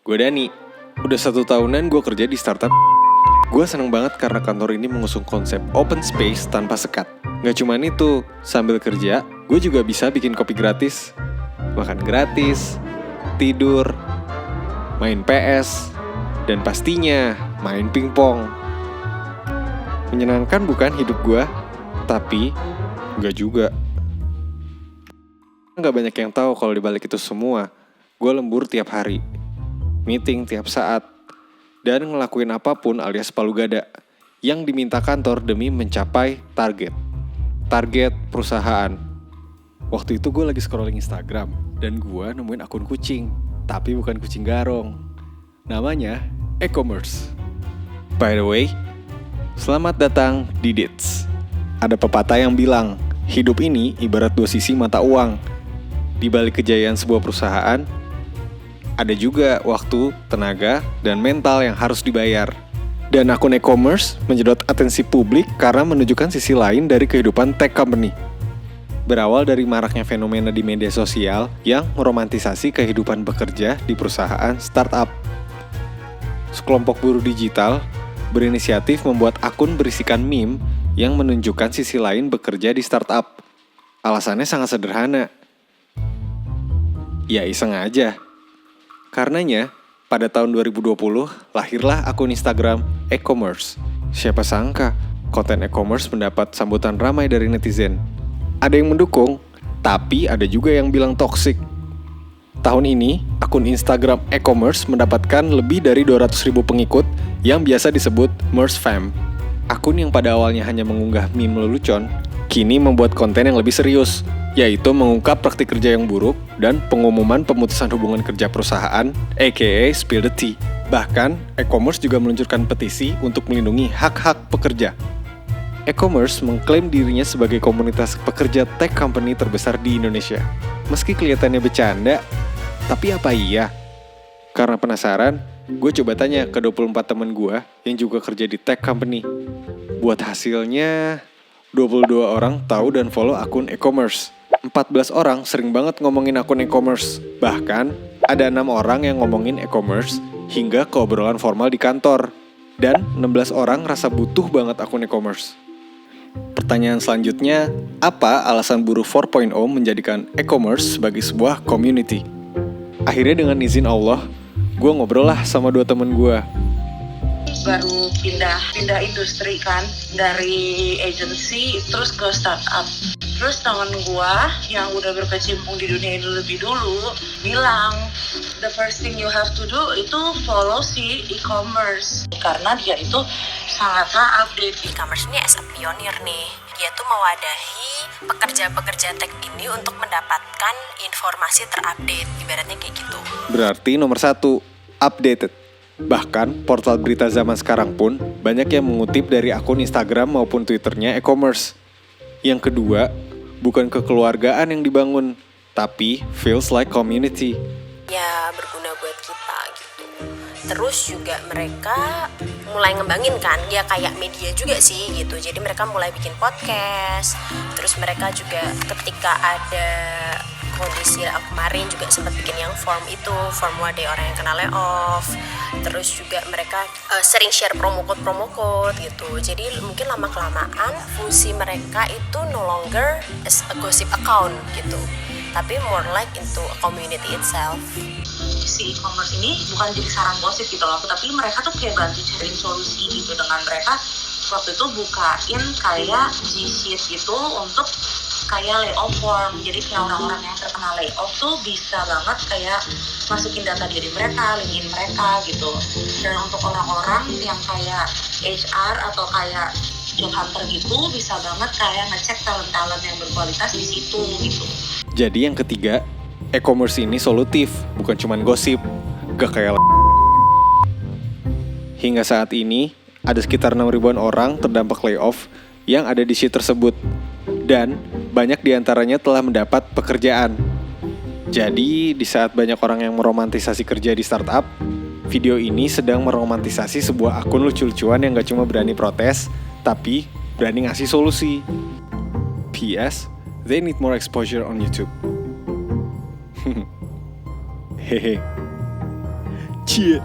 Gue Dani. Udah 1 tahunan gue kerja di startup. Gue seneng banget karena kantor ini mengusung konsep open space tanpa sekat. Gak cuman itu, sambil kerja, gue juga bisa bikin kopi gratis, makan gratis, tidur, main PS, dan pastinya main pingpong. Menyenangkan bukan hidup gue? Tapi gak juga. Gak banyak yang tahu kalau dibalik itu semua, gue lembur tiap hari, meeting tiap saat, dan ngelakuin apapun alias palu gada yang diminta kantor demi mencapai target perusahaan. Waktu itu gue lagi scrolling Instagram dan gue nemuin akun kucing, tapi bukan kucing garong. Namanya e-commerce. By the way, selamat datang di Dits. Ada pepatah yang bilang, hidup ini ibarat 2 sisi mata uang. Di balik kejayaan sebuah perusahaan, ada juga waktu, tenaga, dan mental yang harus dibayar. Dan akun e-commerce menjedot atensi publik karena menunjukkan sisi lain dari kehidupan tech company. Berawal dari maraknya fenomena di media sosial yang meromantisasi kehidupan bekerja di perusahaan startup. Sekelompok buruh digital berinisiatif membuat akun berisikan meme yang menunjukkan sisi lain bekerja di startup. Alasannya sangat sederhana. Ya iseng aja. Karenanya, pada tahun 2020 lahirlah akun Instagram e-commerce. Siapa sangka, konten e-commerce mendapat sambutan ramai dari netizen. Ada yang mendukung, tapi ada juga yang bilang toksik. Tahun ini, akun Instagram e-commerce mendapatkan lebih dari 200.000 pengikut yang biasa disebut MERS-fam. Akun yang pada awalnya hanya mengunggah meme lelucon, kini membuat konten yang lebih serius, yaitu mengungkap praktik kerja yang buruk dan pengumuman pemutusan hubungan kerja perusahaan, aka spill the tea. Bahkan, e-commerce juga meluncurkan petisi untuk melindungi hak-hak pekerja. E-commerce mengklaim dirinya sebagai komunitas pekerja tech company terbesar di Indonesia. Meski kelihatannya bercanda, tapi apa iya? Karena penasaran, gue coba tanya ke 24 temen gue yang juga kerja di tech company. Buat hasilnya, 22 orang tahu dan follow akun e-commerce. 14 orang sering banget ngomongin akun e-commerce. Bahkan, ada 6 orang yang ngomongin e-commerce hingga ke obrolan formal di kantor. Dan 16 orang rasa butuh banget akun e-commerce. Pertanyaan selanjutnya, apa alasan buruh 4.0 menjadikan e-commerce sebagai sebuah community? Akhirnya dengan izin Allah, gue ngobrol lah sama 2 temen gue. Baru pindah industri kan, dari agency terus ke startup. Terus temen gua yang udah berkecimpung di dunia ini lebih dulu bilang, the first thing you have to do itu follow si e-commerce, karena dia itu sangatlah update. E-commerce ini as a pionir nih, dia tuh mewadahi pekerja-pekerja tech ini untuk mendapatkan informasi terupdate, ibaratnya kayak gitu. Berarti nomor 1, updated. Bahkan portal berita zaman sekarang pun banyak yang mengutip dari akun Instagram maupun Twitternya e-commerce. Yang kedua, bukan kekeluargaan yang dibangun, tapi feels like community. Ya berguna buat kita gitu. Terus juga mereka mulai ngembangin kan, ya kayak media juga sih gitu. Jadi mereka mulai bikin podcast. Terus mereka juga ketika ada kondisi kemarin juga sempat bikin yang form wadah orang yang kena layoff. Terus juga mereka sering share promo code gitu. Jadi mungkin lama-kelamaan fungsi mereka itu no longer as a gossip account gitu, tapi more like into a community itself. Si e-commerce ini bukan jadi sarang gosip gitu loh, tapi mereka tuh kayak bantu cariin solusi gitu. Dengan mereka waktu itu bukain kayak G-sheet gitu untuk kayak layoff form. Jadi kayak orang-orang yang terkena layoff tuh bisa banget kayak masukin data diri mereka, linkin mereka gitu. Dan untuk orang-orang yang kayak HR atau kayak job hunter gitu bisa banget kayak ngecek talent-talent yang berkualitas di situ gitu. Jadi yang ketiga, e-commerce ini solutif, bukan cuman gosip. Gak kayak hingga saat ini, ada sekitar 6.000-an orang terdampak layoff yang ada di sheet tersebut. Dan banyak diantaranya telah mendapat pekerjaan. Jadi di saat banyak orang yang meromantisasi kerja di startup, video ini sedang meromantisasi sebuah akun lucu-lucuan yang gak cuma berani protes, tapi berani ngasih solusi. PS, they need more exposure on YouTube. Hehe. Cie.